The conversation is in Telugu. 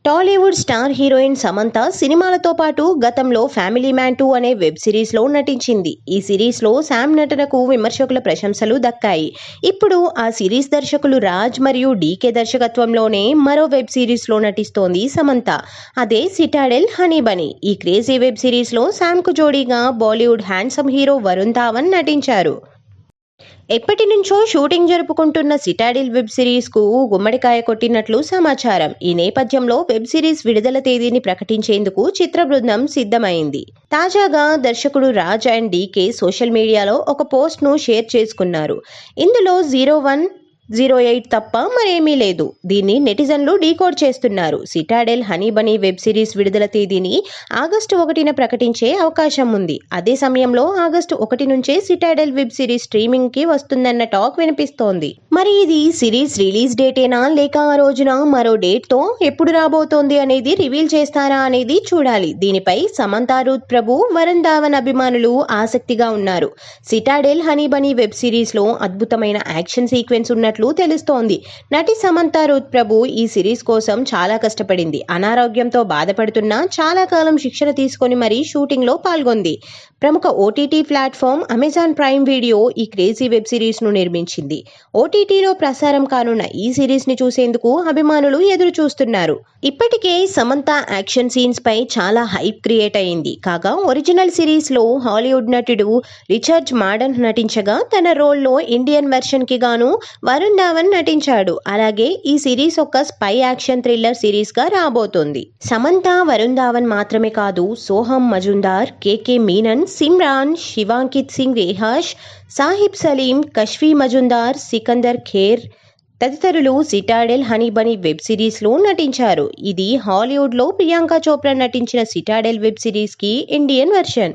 టాలీవుడ్ స్టార్ హీరోయిన్ సమంత సినిమాలతో పాటు గతంలో ఫ్యామిలీ మ్యాన్ 2 అనే వెబ్ సిరీస్లో నటించింది. ఈ సిరీస్లో శామ్ నటనకు విమర్శకుల ప్రశంసలు దక్కాయి. ఇప్పుడు ఆ సిరీస్ దర్శకులు రాజ్ మరియు డీకే దర్శకత్వంలోనే మరో వెబ్ సిరీస్లో నటిస్తోంది సమంత. అదే సిటాడెల్ హనీ బనీ. ఈ క్రేజీ వెబ్ సిరీస్లో శామ్కు జోడీగా బాలీవుడ్ హ్యాండ్సమ్ హీరో వరుణ్ ధావన్ నటించారు. ఎప్పటి నుంచో షూటింగ్ జరుపుకుంటున్న సిటాడెల్ వెబ్ సిరీస్ కు గుమ్మడికాయ కొట్టినట్లు సమాచారం. ఈ నేపథ్యంలో వెబ్ సిరీస్ విడుదల తేదీని ప్రకటించేందుకు చిత్ర బృందం సిద్ధమైంది. తాజాగా దర్శకుడు రాజ్ అండ్ డీకే సోషల్ మీడియాలో ఒక పోస్ట్ ను షేర్ చేసుకున్నారు. ఇందులో 0108 తప్ప మరేమీ లేదు. దీన్ని నెటిజన్లు డీకోడ్ చేస్తున్నారు. సిటాడెల్ హనీ బనీ వెబ్ సిరీస్ విడుదల తేదీని ఆగస్టు 1న ప్రకటించే అవకాశం ఉంది. అదే సమయంలో ఆగస్టు 1 నుంచే సిటాడెల్ వెబ్ సిరీస్ స్ట్రీమింగ్ కి వస్తుందన్న టాక్ వినిపిస్తోంది. మరి ఇది సిరీస్ రిలీజ్ డేటేనా లేక ఆ రోజున మరో డేట్ తో ఎప్పుడు రాబోతోంది అనేది రివీల్ చేస్తారా అనేది చూడాలి. దీనిపై సమంత, రూత్ ప్రభు, వరుణ్ ధావన్ అభిమానులు ఆసక్తిగా ఉన్నారు. సిటాడెల్ హనీ బనీ వెబ్ సిరీస్ లో అద్భుతమైన యాక్షన్ సీక్వెన్స్ ఉన్నట్లు తెలుస్తోంది. నటి సమంత రూత్ ప్రభు ఈ సిరీస్ కోసం చాలా కష్టపడింది. అనారోగ్యంతో బాధపడుతున్నా చాలా కాలం శిక్షణ తీసుకొని మరీ షూటింగ్ లో పాల్గొంది. ప్రముఖ OTT platform Amazon prime video ఈ క్రేజీ వెబ్ సిరీస్ ను నిర్మించింది. ఓటీటీలో ప్రసారం కానున్న ఈ సిరీస్ ని చూసేందుకు అభిమానులు ఎదురు చూస్తున్నారు. ఇప్పటికే సమంత యాక్షన్ సీన్స్ పై చాలా హైప్ క్రియేట్ అయింది. కాగా ఒరిజినల్ సిరీస్ లో హాలీవుడ్ నటుడు రిచర్డ్ మాడన్ నటించగా తన రోల్ లో ఇండియన్ వెర్షన్ కి గాను వరుణ్ ధావన్ నటించాడు. అలాగే ఈ సిరీస్ ఒక స్పై యాక్షన్ థ్రిల్లర్ సిరీస్ గా రాబోతోంది. సమంత, వరుణ్ ధావన్ మాత్రమే కాదు, సోహమ్ మజుందార్, కేకే మీనన్, సిమ్రాన్, శివాంకిత్ సింగ్ రేహాష్, సాహిబ్ సలీం, కష్ఫీ మజుందార్, సికందర్ ఖేర్ తదితరులు సిటాడెల్ హనీ బనీ వెబ్ సిరీస్ లో నటించారు. ఇది హాలీవుడ్ లో ప్రియాంక చోప్రా నటించిన సిటాడెల్ వెబ్ సిరీస్ కి ఇండియన్ వెర్షన్.